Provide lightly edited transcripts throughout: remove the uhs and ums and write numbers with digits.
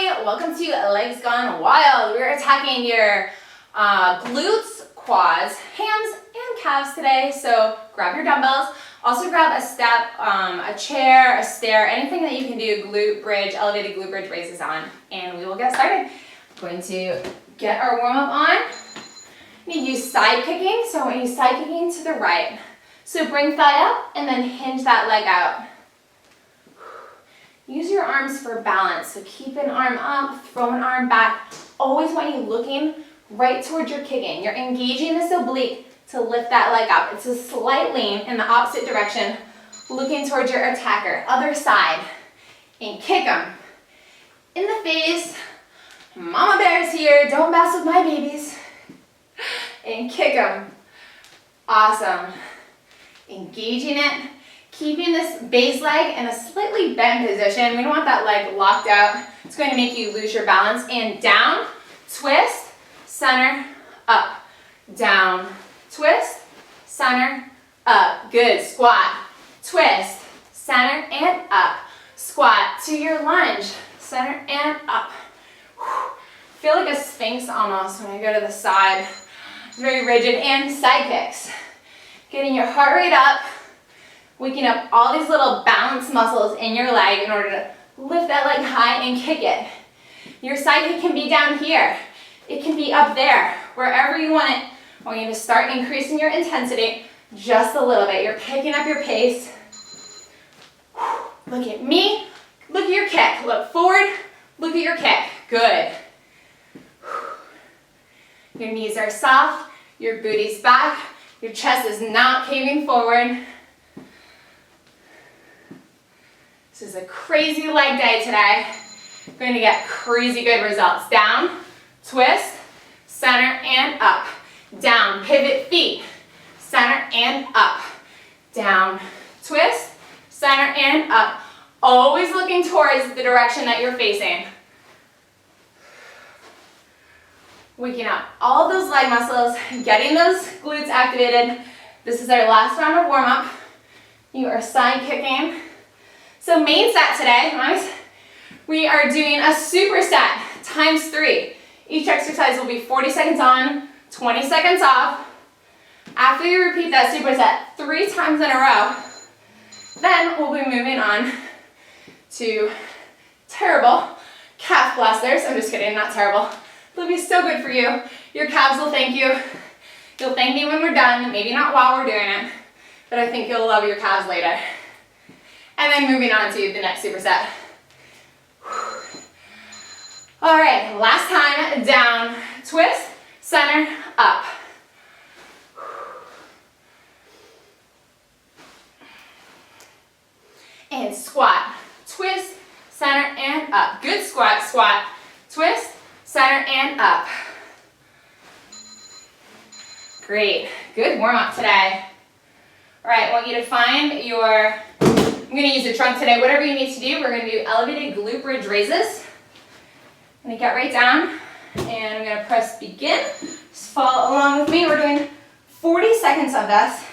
everybody, welcome to Legs Gone Wild. We're attacking your glutes, quads, hams, and calves today. So grab your dumbbells. Also grab a step, a chair, a stair, anything that you can do glute bridge, elevated glute bridge raises on, and we will get started. Going to get our warm-up on. You need to use side kicking, so we're going to use side kicking to the right. So bring thigh up and then hinge that leg out. Use your arms for balance, so keep an arm up, throw an arm back. Always want you looking right towards your kicking. You're engaging this oblique to lift that leg up. It's a slight lean in the opposite direction, looking towards your attacker. Other side, and kick them. In the face, mama bear's here, don't mess with my babies. And kick them. Awesome. Engaging it. Keeping this base leg in a slightly bent position. We don't want that leg locked out. It's going to make you lose your balance. And down, twist, center, up. Down, twist, center, up. Good. Squat, twist, center, and up. Squat to your lunge, center, and up. Feel like a sphinx almost when I go to the side. It's very rigid. And side kicks. Getting your heart rate up. Waking up all these little balance muscles in your leg in order to lift that leg high and kick it. Your side kick can be down here. It can be up there. Wherever you want it. I want you to start increasing your intensity just a little bit. You're picking up your pace. Look at me. Look at your kick. Look forward. Look at your kick. Good. Your knees are soft. Your booty's back. Your chest is not caving forward. This is a crazy leg day today. We're going to get crazy good results. Down, twist, center, and up. Down, pivot feet, center, and up. Down, twist, center, and up. Always looking towards the direction that you're facing. Waking up all those leg muscles, getting those glutes activated. This is our last round of warm-up. You are side kicking. So main set today, guys, we are doing a superset times 3. Each exercise will be 40 seconds on, 20 seconds off. After you repeat that superset 3 times in a row, then we'll be moving on to terrible calf blasters. I'm just kidding, not terrible. They'll be so good for you. Your calves will thank you. You'll thank me when we're done, maybe not while we're doing it, but I think you'll love your calves later. And then moving on to the next superset. All right, last time, down, twist, center, up. And squat, twist, center, and up. Good squat, squat, twist, center, and up. Great, good warm up today. All right, I want you to find your, I'm going to use the trunk today, whatever you need to do. We're going to do elevated glute bridge raises. I'm going to get right down and I'm going to press begin. Just follow along with me. We're doing 40 seconds of this.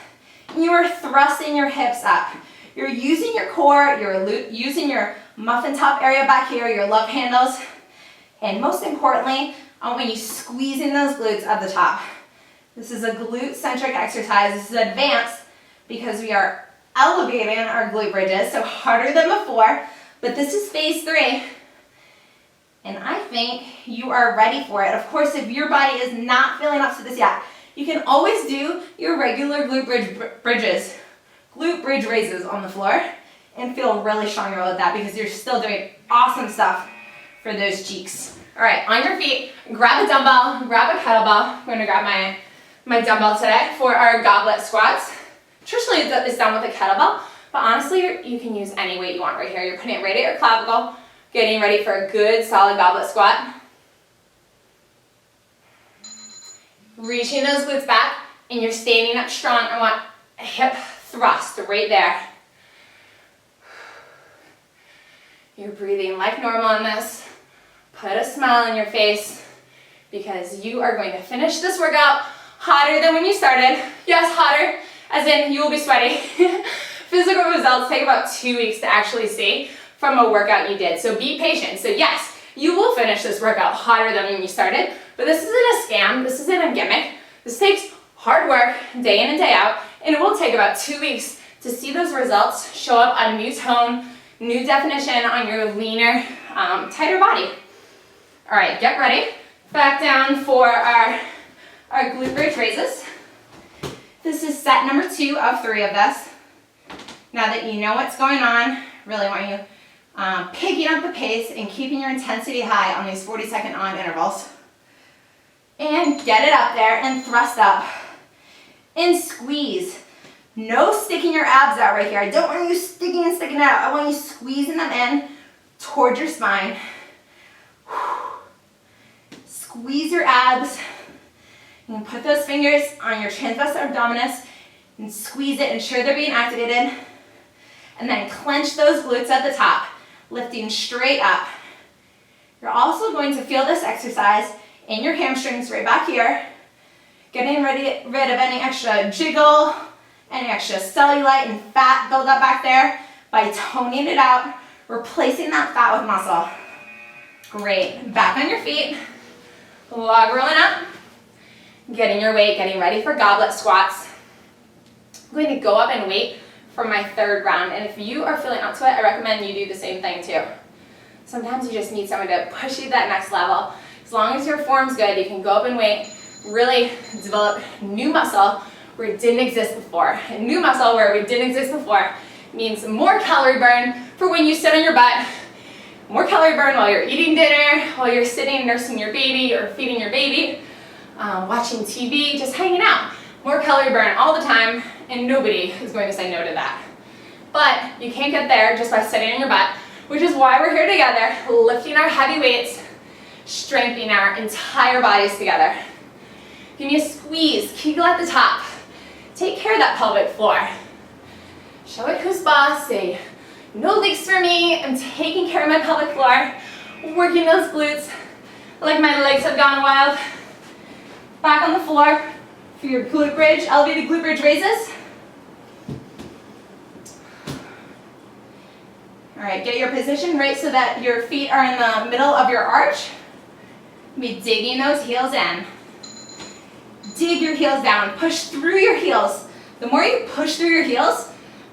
You are thrusting your hips up. You're using your core, you're using your muffin top area back here, your love handles. And most importantly, I want you squeezing those glutes at the top. This is a glute-centric exercise. This is advanced because we are elevating our glute bridges, so harder than before, but this is phase 3, and I think you are ready for it. Of course, if your body is not feeling up to this yet, you can always do your regular glute bridge raises on the floor, and feel really strong about that because you're still doing awesome stuff for those cheeks. All right, on your feet, grab a dumbbell, grab a kettlebell. I'm going to grab my dumbbell today for our goblet squats. Traditionally, it's done with a kettlebell, but honestly, you can use any weight you want right here. You're putting it right at your clavicle, getting ready for a good, solid goblet squat. Reaching those glutes back, and you're standing up strong. I want a hip thrust right there. You're breathing like normal on this. Put a smile on your face because you are going to finish this workout hotter than when you started. Yes, hotter. As in, you will be sweaty. Physical results take about 2 weeks to actually see from a workout you did. So be patient. So yes, You will finish this workout hotter than when you started, but this isn't a scam, this isn't a gimmick. This takes hard work, day in and day out, and it will take about 2 weeks to see those results show up on new tone, new definition on your leaner, tighter body. All right, get ready. Back down for our glute bridge raises. This is set number 2 of 3 of this. Now that you know what's going on, really want you picking up the pace and keeping your intensity high on these 40-second on intervals. And get it up there and thrust up. And squeeze. No sticking your abs out right here. I don't want you sticking and sticking out. I want you squeezing them in towards your spine. Squeeze your abs. You can put those fingers on your transverse abdominis and squeeze it, ensure they're being activated. And then clench those glutes at the top, lifting straight up. You're also going to feel this exercise in your hamstrings right back here, getting rid of any extra jiggle, any extra cellulite and fat buildup back there by toning it out, replacing that fat with muscle. Great. Back on your feet, log rolling up, getting your weight, getting ready for goblet squats. I'm going to go up and wait for my 3rd round, and if you are feeling up to it, I recommend you do the same thing too. Sometimes you just need someone to push you to that next level. As long as your form's good, you can go up and wait, really develop new muscle where it didn't exist before. And new muscle where it didn't exist before means more calorie burn for when you sit on your butt, more calorie burn while you're eating dinner, while you're sitting nursing your baby or feeding your baby, watching TV, just hanging out. More calorie burn all the time, and nobody is going to say no to that. But you can't get there just by sitting on your butt, which is why we're here together, lifting our heavy weights, strengthening our entire bodies together. Give me a squeeze, kegel at the top. Take care of that pelvic floor. Show it who's boss, say, no leaks for me, I'm taking care of my pelvic floor, working those glutes like my legs have gone wild. Back on the floor for your glute bridge, elevated glute bridge raises. All right, get your position right so that your feet are in the middle of your arch. Be digging those heels in. Dig your heels down, push through your heels. The more you push through your heels,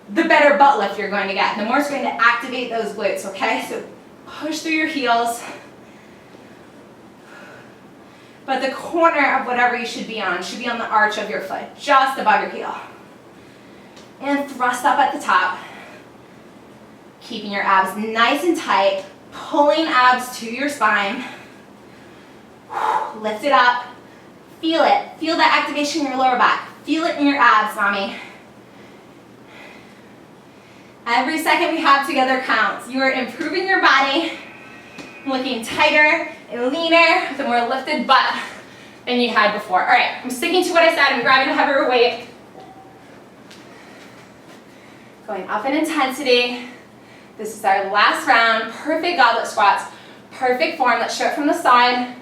the better butt lift you're going to get. The more it's going to activate those glutes, okay? So push through your heels. But the corner of whatever you should be on the arch of your foot, just above your heel. And thrust up at the top. Keeping your abs nice and tight, pulling abs to your spine. Lift it up. Feel it. Feel that activation in your lower back. Feel it in your abs, mommy. Every second we have together counts. You are improving your body, looking tighter and leaner with a more lifted butt than you had before. All right, I'm sticking to what I said. I'm grabbing a heavier weight. Going up in intensity. This is our last round. Perfect goblet squats. Perfect form. Let's show it from the side.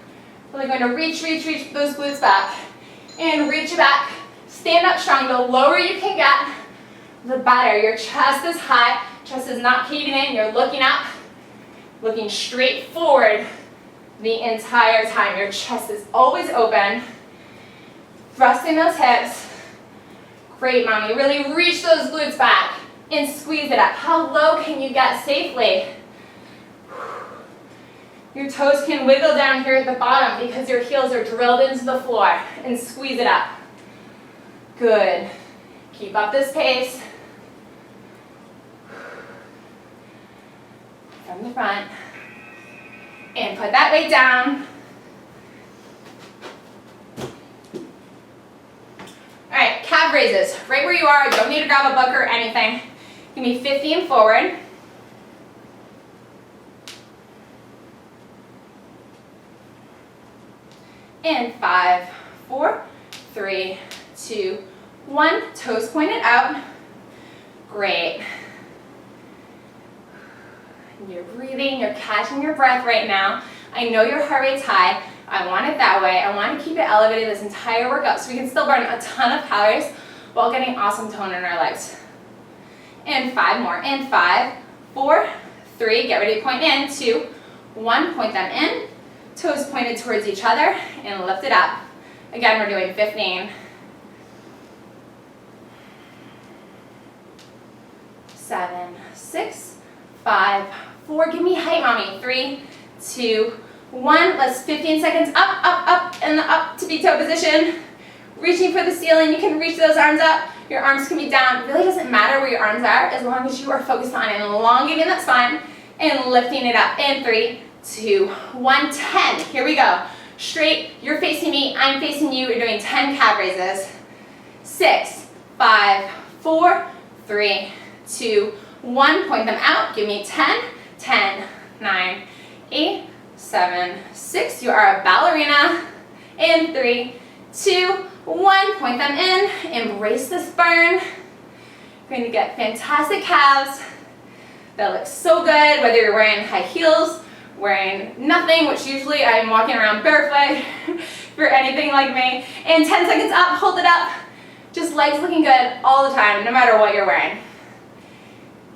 Really going to reach those glutes back. And reach it back. Stand up strong. The lower you can get, the better. Your chest is high. Chest is not caving in. You're looking up. Looking straight forward the entire time. Your chest is always open. Thrusting those hips. Great, mommy. Really reach those glutes back and squeeze it up. How low can you get safely? Your toes can wiggle down here at the bottom because your heels are drilled into the floor, and squeeze it up. Good. Keep up this pace. From the front. And put that weight down. All right, calf raises. Right where you are, don't need to grab a book or anything. Give me 50 and forward. And 5, 4, 3, 2, 1. Toes pointed out. Great. You're breathing, you're catching your breath right now. I know your heart rate's high. I want it that way. I want to keep it elevated this entire workout so we can still burn a ton of calories while getting awesome tone in our legs. And 5 more. And 5, 4, 3, get ready to point in. 2, 1, point them in, toes pointed towards each other, and lift it up. Again, we're doing 15. 7, 6, 5, 4. Give me height, mommy. 3, 2, 1. Let's 15 seconds up, up, up, and the up to be toe position. Reaching for the ceiling. You can reach those arms up. Your arms can be down. It really doesn't matter where your arms are as long as you are focused on elongating that spine and lifting it up. In 3, 2, 1, 10. Here we go. Straight. You're facing me. I'm facing you. We're doing 10 calf raises. 6, 5, 4, 3, 2, 1. Point them out. Give me 10, 10, 9, 8, 7, 6. You are a ballerina. In 3, 2, 1. Point them in. Embrace this burn. You're going to get fantastic calves. That looks so good, whether you're wearing high heels, wearing nothing, which usually I'm walking around barefoot if you're anything like me. And 10 seconds up, hold it up. Just legs looking good all the time, no matter what you're wearing.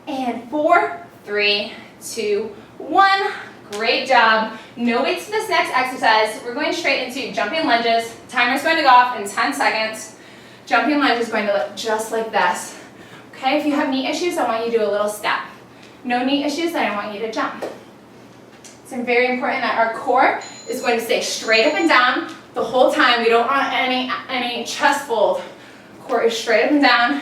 And 4, 3, 2, 1. Great job. No weights to this next exercise. We're going straight into jumping lunges. Timer's going to go off in 10 seconds. Jumping lunge is going to look just like this. Okay, if you have knee issues, I want you to do a little step. No knee issues, then I want you to jump. It's very important that our core is going to stay straight up and down the whole time. We don't want any chest fold. Core is straight up and down.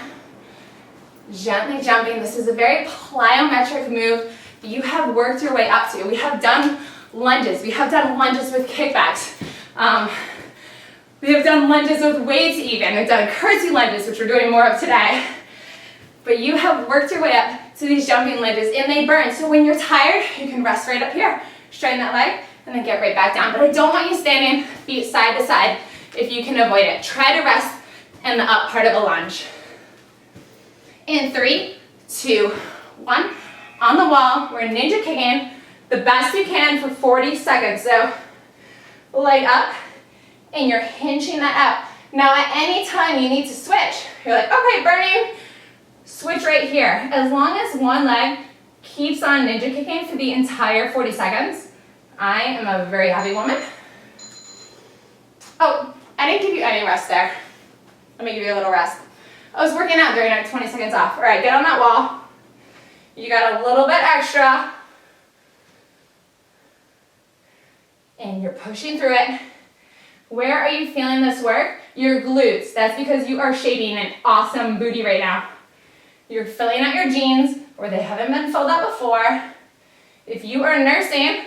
Gently jumping. This is a very plyometric move that you have worked your way up to. We have done lunges. We have done lunges with kickbacks. We have done lunges with weights even. We've done curtsy lunges, which we're doing more of today. But you have worked your way up to these jumping lunges, and they burn. So when you're tired, you can rest right up here. Straighten that leg, and then get right back down. But I don't want you standing feet side to side if you can avoid it. Try to rest in the up part of a lunge. In 3, 2, 1. On the wall, we're ninja kicking the best you can for 40 seconds. So leg up, and you're hinging that up. Now at any time you need to switch. You're like, okay, burning. Switch right here. As long as one leg keeps on ninja kicking for the entire 40 seconds, I am a very happy woman. Oh, I didn't give you any rest there. Let me give you a little rest. I was working out during our 20 seconds off. All right, get on that wall. You got a little bit extra. And you're pushing through it. Where are you feeling this work? Your glutes. That's because you are shaping an awesome booty right now. You're filling out your jeans where they haven't been filled out before. If you are nursing,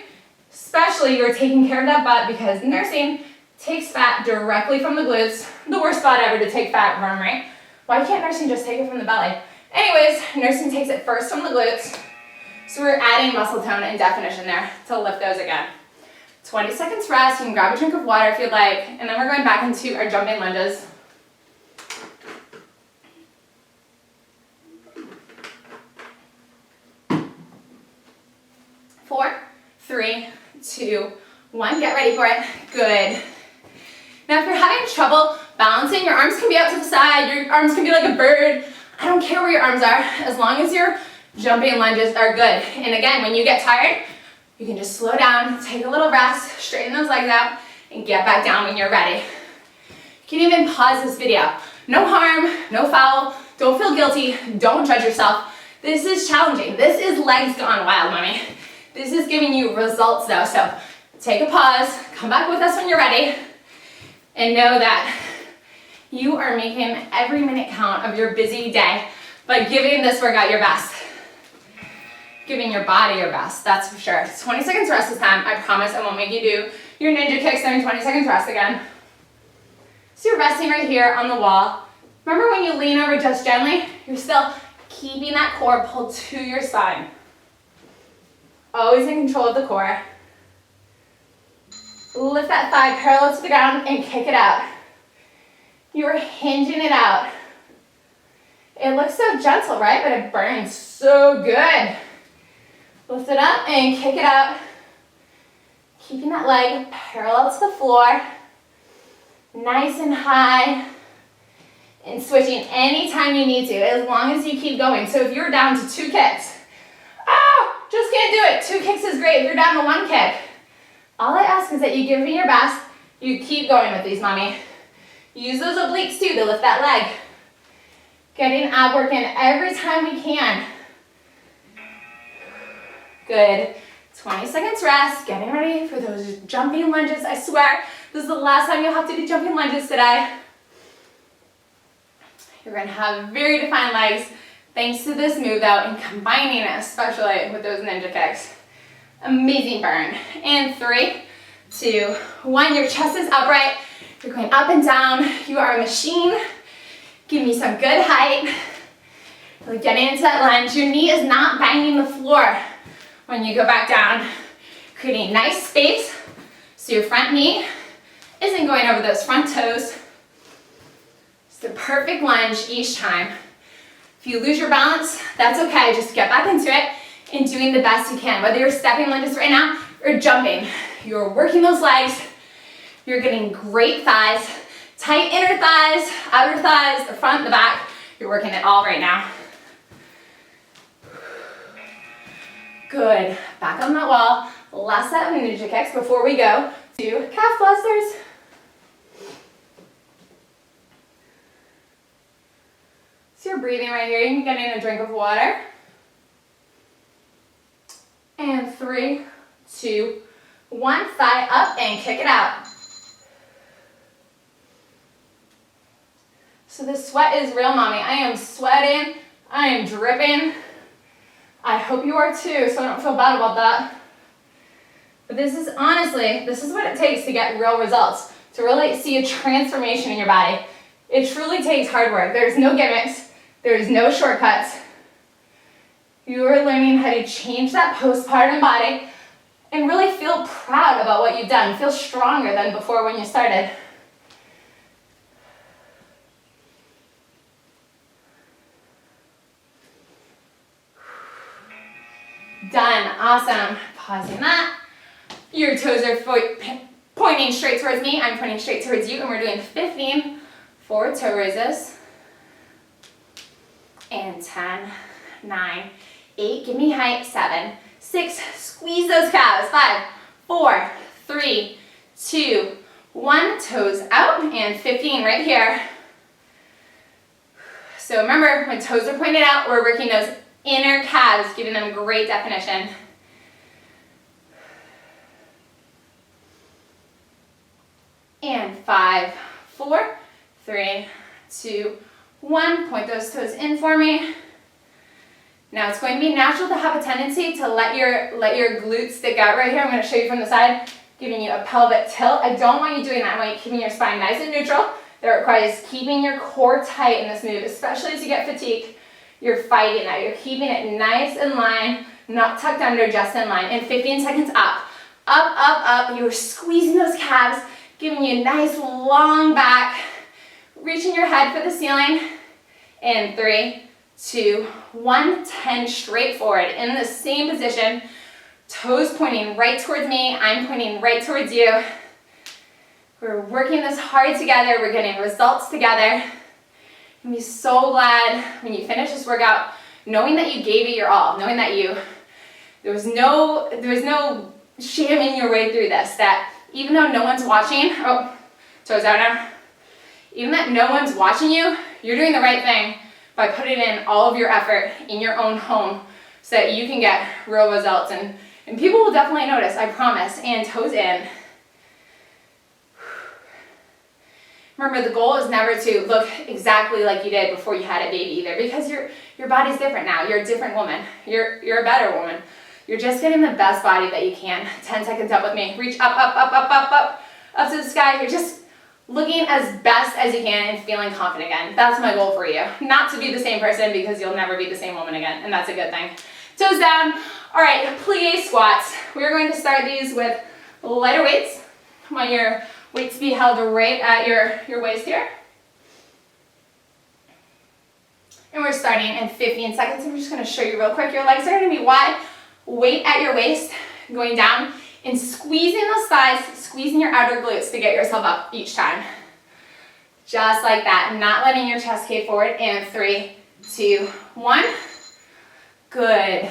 especially you're taking care of that butt because nursing takes fat directly from the glutes. The worst spot ever to take fat from, right? Why can't nursing just take it from the belly? Anyways, nursing takes it first from the glutes. So we're adding muscle tone and definition there to lift those again. 20 seconds rest. You can grab a drink of water if you'd like. And then we're going back into our jumping lunges. Four, 3, 2, 1. Get ready for it. Good. Now if you're having trouble balancing, your arms can be out to the side, your arms can be like a bird. I don't care where your arms are, as long as your jumping lunges are good. And again, when you get tired, you can just slow down, take a little rest, straighten those legs out, and get back down when you're ready. You can even pause this video. No harm, no foul, don't feel guilty, don't judge yourself. This is challenging. This is legs gone wild, mommy. This is giving you results though, so take a pause, come back with us when you're ready, and know that you are making every minute count of your busy day by giving this workout your best. Giving your body your best, that's for sure. 20 seconds rest this time. I promise I won't make you do your ninja kicks during 20 seconds rest again. So you're resting right here on the wall. Remember when you lean over just gently, you're still keeping that core pulled to your spine. Always in control of the core. Lift that thigh parallel to the ground and kick it out. You're hinging it out. It looks so gentle, right? But it burns so good. Lift it up and kick it out. Keeping that leg parallel to the floor. Nice and high. And switching anytime you need to, as long as you keep going. So if you're down to 2 kicks, just can't do it. 2 kicks is great if you're down to 1 kick. All I ask is that you give me your best. You keep going with these, mommy. Use those obliques too to lift that leg. Getting ab work in every time we can. Good. 20 seconds rest. Getting ready for those jumping lunges. I swear, this is the last time you'll have to do jumping lunges today. You're going to have very defined legs thanks to this move though, and combining it especially with those ninja kicks. Amazing burn. In 3, 2, 1. Your chest is upright. You're going up and down. You are a machine. Give me some good height. Really getting into that lunge. Your knee is not banging the floor when you go back down. Creating nice space so your front knee isn't going over those front toes. It's the perfect lunge each time. If you lose your balance, that's okay. Just get back into it and doing the best you can. Whether you're stepping lunges right now or jumping, you're working those legs. You're getting great thighs, tight inner thighs, outer thighs, the front, the back. You're working it all right now. Good. Back on that wall. Last set of ninja kicks before we go to calf thrusters. So you're breathing right here. You can get in a drink of water. And 3, 2, 1. Thigh up and kick it out. So the sweat is real, mommy. I am sweating. I am dripping. I hope you are too, so I don't feel bad about that. But this is honestly, this is what it takes to get real results, to really see a transformation in your body. It truly takes hard work. There's no gimmicks. There's no shortcuts. You are learning how to change that postpartum body and really feel proud about what you've done. Feel stronger than before when you started. Done. Awesome. Pausing that. Your toes are pointing straight towards me. I'm pointing straight towards you. And we're doing 15 forward toe raises. And 10, 9, 8. Give me height. 7, 6. Squeeze those calves. 5, 4, 3, 2, 1. Toes out. And 15 right here. So remember, when toes are pointed out, we're working those inner calves, giving them great definition. And 5, 4, 3, 2, 1. Point those toes in for me. Now it's going to be natural to have a tendency to let your glutes stick out right here. I'm going to show you from the side, giving you a pelvic tilt. I don't want you doing that. I want you keeping your spine nice and neutral. That requires keeping your core tight in this move, especially as you get fatigued. You're fighting that. You're keeping it nice in line, not tucked under, just in line. And 15 seconds up. Up, up, up. You're squeezing those calves, giving you a nice long back. Reaching your head for the ceiling. And 3, 2, 1. 10 straight forward. In the same position. Toes pointing right towards me. I'm pointing right towards you. We're working this hard together. We're getting results together. You'll be so glad when you finish this workout, knowing that you gave it your all, knowing that there was no shamming your way through this, that even though no one's watching, toes out now, even that no one's watching you, you're doing the right thing by putting in all of your effort in your own home so that you can get real results. And people will definitely notice, I promise. And toes in. Remember, the goal is never to look exactly like you did before you had a baby either, because your body's different now. You're a different woman. You're a better woman. You're just getting the best body that you can. 10 seconds up with me. Reach up, up, up, up, up, up, up to the sky. You're just looking as best as you can and feeling confident again. That's my goal for you. Not to be the same person, because you'll never be the same woman again, and that's a good thing. Toes down. All right, plie squats. We're going to start these with lighter weights. I want your weights be held right at your waist here. And we're starting in 15 seconds. I'm just going to show you real quick. Your legs are going to be wide, weight at your waist, going down and squeezing those thighs, squeezing your outer glutes to get yourself up each time. Just like that, not letting your chest cave forward. And 3, 2, 1. Good.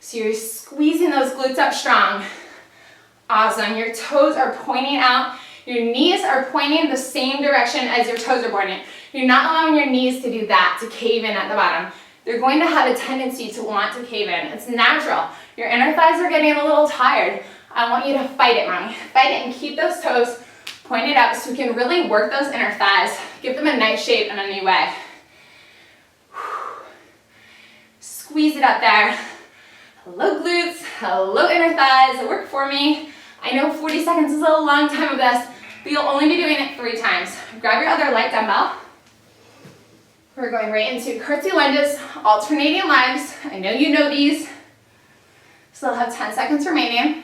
So you're squeezing those glutes up strong. Awesome. Your toes are pointing out. Your knees are pointing the same direction as your toes are pointing. You're not allowing your knees to do that, to cave in at the bottom. They're going to have a tendency to want to cave in. It's natural. Your inner thighs are getting a little tired. I want you to fight it, mommy. Fight it and keep those toes pointed up so we can really work those inner thighs. Give them a nice shape in a new way. Squeeze it up there. Hello glutes, hello inner thighs, work for me. I know 40 seconds is a long time of this, but you'll only be doing it 3 times. Grab your other light dumbbell. We're going right into curtsy lunges, alternating legs. I know you know these. Still have 10 seconds remaining.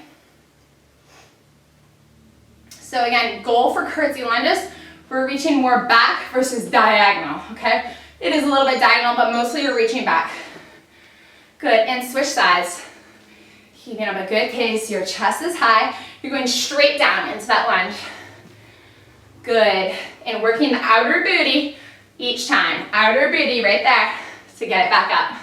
So again, goal for curtsy lunges, we're reaching more back versus diagonal, okay? It is a little bit diagonal, but mostly you're reaching back. Good, and switch sides. Keeping up a good pace, your chest is high. You're going straight down into that lunge. Good, and working the outer booty each time. Outer booty right there to get it back up.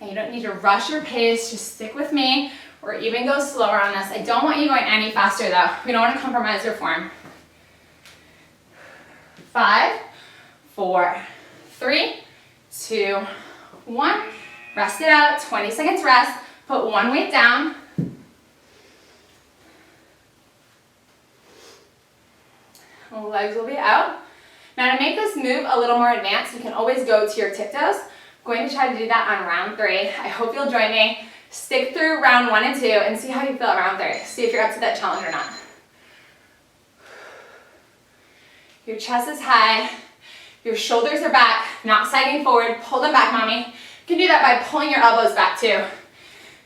And you don't need to rush your pace, just stick with me, or even go slower on this. I don't want you going any faster though. We don't want to compromise your form. 5, 4, 3, 2, 1. Rest it out, 20 seconds rest. Put one weight down. Legs will be out. Now to make this move a little more advanced, you can always go to your tiptoes. I'm going to try to do that on round 3. I hope you'll join me. Stick through round 1 and 2 and see how you feel at round 3. See if you're up to that challenge or not. Your chest is high. Your shoulders are back, not sagging forward. Pull them back, mommy. You can do that by pulling your elbows back too.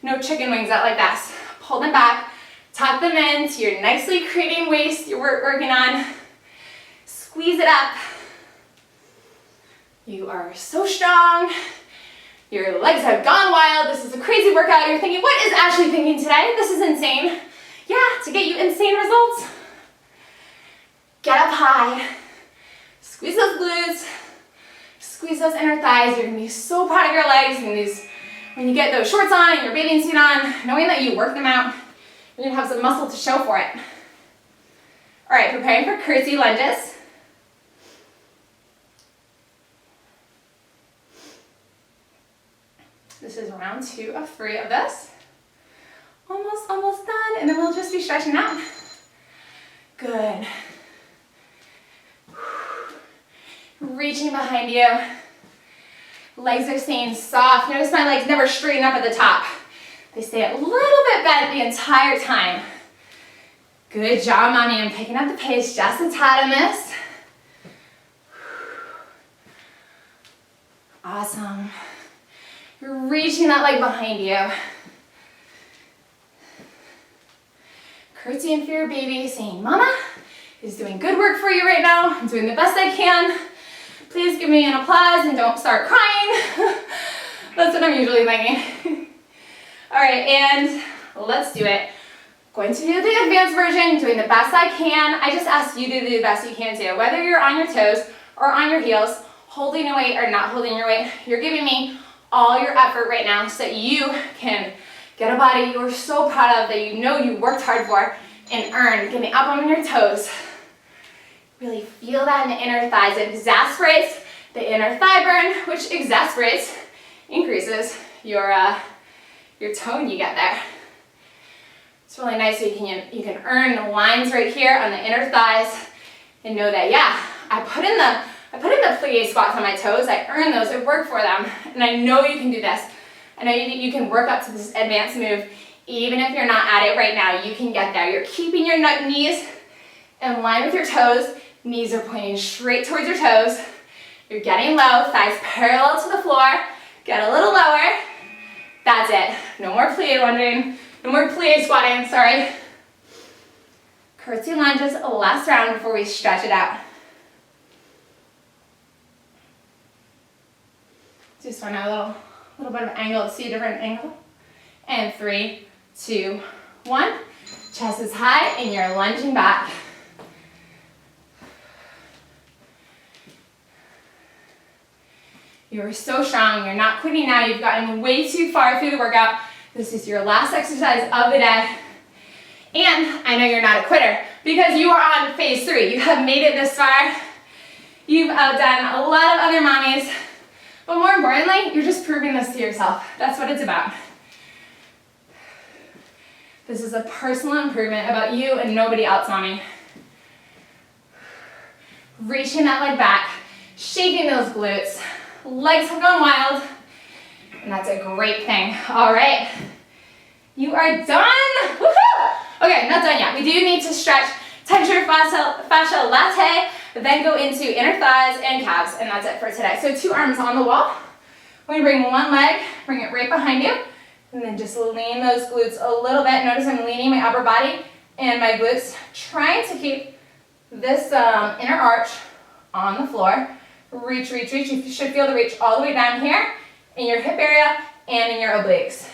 No chicken wings out like this. Pull them back, tuck them into your nicely creating waist you're working on. Squeeze it up. You are so strong. Your legs have gone wild. This is a crazy workout. You're thinking, what is Ashley thinking today? This is insane. Yeah, to get you insane results. Get up high. Squeeze those glutes. Squeeze those inner thighs. You're gonna be so proud of your legs and when you get those shorts on and your bathing suit on, knowing that you work them out, you're gonna have some muscle to show for it. All right, preparing for curtsy lunges. This is round 2 of 3 of this. Almost done, and then we'll just be stretching out. Good. Reaching behind you. Legs are staying soft. Notice my legs never straighten up at the top. They stay a little bit bent the entire time. Good job, mommy. I'm picking up the pace just a tad on this. Awesome. You're reaching that leg behind you. Curtsying for your baby, saying, Mama is doing good work for you right now. I'm doing the best I can. Please give me an applause and don't start crying. That's what I'm usually thinking. All right, and let's do it. Going to do the advanced version, doing the best I can. I just ask you to do the best you can too. Whether you're on your toes or on your heels, holding your weight or not holding your weight, you're giving me all your effort right now so that you can get a body you're so proud of, that you know you worked hard for and earned, getting up on your toes. Really feel that in the inner thighs. It exasperates the inner thigh burn, which increases your tone you get there. It's really nice so you can earn the lines right here on the inner thighs and know that, yeah, I put in the plie squats on my toes. I earned those. I worked for them. And I know you can do this. I know you can work up to this advanced move. Even if you're not at it right now, you can get there. You're keeping your knees in line with your toes. Knees are pointing straight towards your toes. You're getting low. Thighs parallel to the floor. Get a little lower. That's it. No more plie lunging. No more plie squatting. Sorry. Curtsy lunges, last round before we stretch it out. Just want a little bit of angle. See a different angle. And 3, 2, 1. Chest is high and you're lunging back. You are so strong. You're not quitting now. You've gotten way too far through the workout. This is your last exercise of the day. And I know you're not a quitter because you are on phase 3. You have made it this far. You've outdone a lot of other mommies. But more importantly, you're just proving this to yourself. That's what it's about. This is a personal improvement about you and nobody else, mommy. Reaching that leg back, shaping those glutes. Legs have gone wild, and that's a great thing. All right, you are done. Woohoo! Okay, not done yet. We do need to stretch tensor fascia latae, then go into inner thighs and calves, and that's it for today. So 2 arms on the wall. We're gonna bring one leg, bring it right behind you, and then just lean those glutes a little bit. Notice I'm leaning my upper body and my glutes, trying to keep this inner arch on the floor. Reach, reach, reach. You should feel the reach all the way down here in your hip area and in your obliques.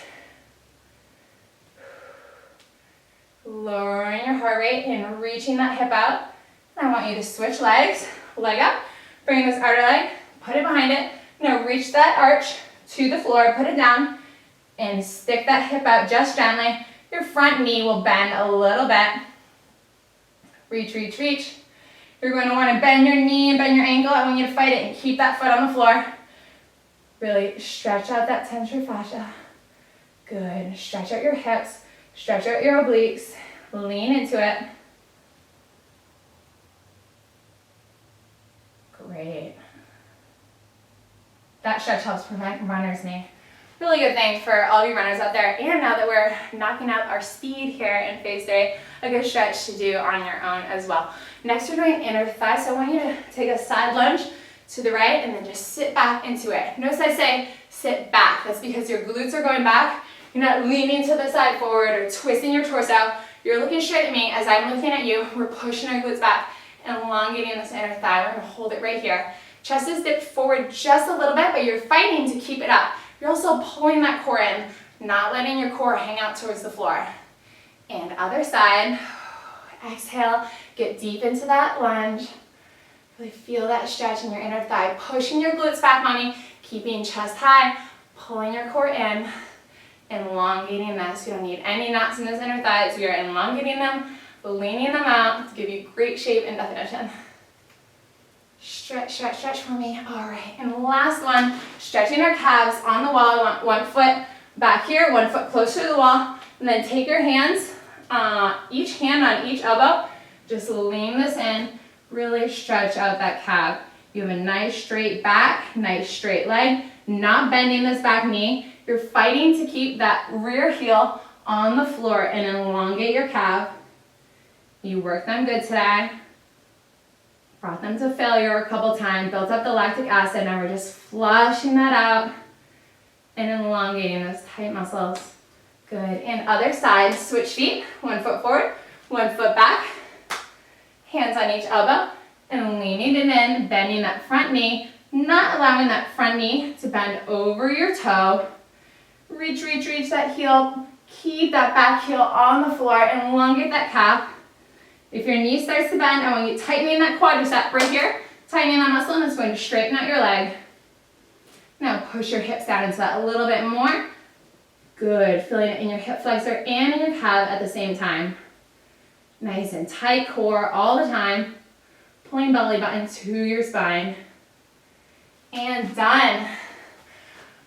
Lowering your heart rate and reaching that hip out. I want you to switch legs, leg up, bring this outer leg, put it behind it. Now reach that arch to the floor, put it down, and stick that hip out just gently. Your front knee will bend a little bit. Reach, reach, reach. You're going to want to bend your knee and bend your ankle. I want you to fight it and keep that foot on the floor. Really stretch out that tensor fascia. Good. Stretch out your hips. Stretch out your obliques. Lean into it. Great. That stretch helps prevent runner's knee. Really good thing for all you runners out there. And now that we're knocking out our speed here in phase 3, a good stretch to do on your own as well. Next, we're doing inner thigh. So I want you to take a side lunge to the right and then just sit back into it. Notice I say sit back. That's because your glutes are going back. You're not leaning to the side forward or twisting your torso. You're looking straight at me as I'm looking at you. We're pushing our glutes back and elongating this inner thigh. We're going to hold it right here. Chest is dipped forward just a little bit, but you're fighting to keep it up. You're also pulling that core in, not letting your core hang out towards the floor. And other side. Exhale, get deep into that lunge. Really feel that stretch in your inner thigh. Pushing your glutes back, mommy. Keeping chest high, pulling your core in, elongating this. You don't need any knots in those inner thighs. We are elongating them, leaning them out to give you great shape and definition. Stretch, stretch, stretch for me. All right, and last one, stretching our calves on the wall. I want one foot back here, one foot closer to the wall, and then take your hands, each hand on each elbow. Just lean this in, really stretch out that calf. You have a nice straight back, nice straight leg, not bending this back knee. You're fighting to keep that rear heel on the floor and elongate your calf. You worked them good today. Brought them to failure a couple times, built up the lactic acid. Now we're just flushing that out and elongating those tight muscles. Good. And other side, switch feet. 1 foot forward, 1 foot back. Hands on each elbow and leaning it in, bending that front knee, not allowing that front knee to bend over your toe. Reach, reach, reach that heel. Keep that back heel on the floor and elongate that calf. If your knee starts to bend, I want you tightening that quadricep right here, tightening that muscle, and it's going to straighten out your leg. Now push your hips down into that a little bit more. Good, feeling it in your hip flexor and in your calf at the same time. Nice and tight core all the time. Pulling belly button to your spine. And done.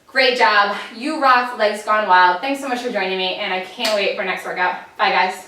Great job. You rocked Legs Gone Wild. Thanks so much for joining me, and I can't wait for next workout. Bye, guys.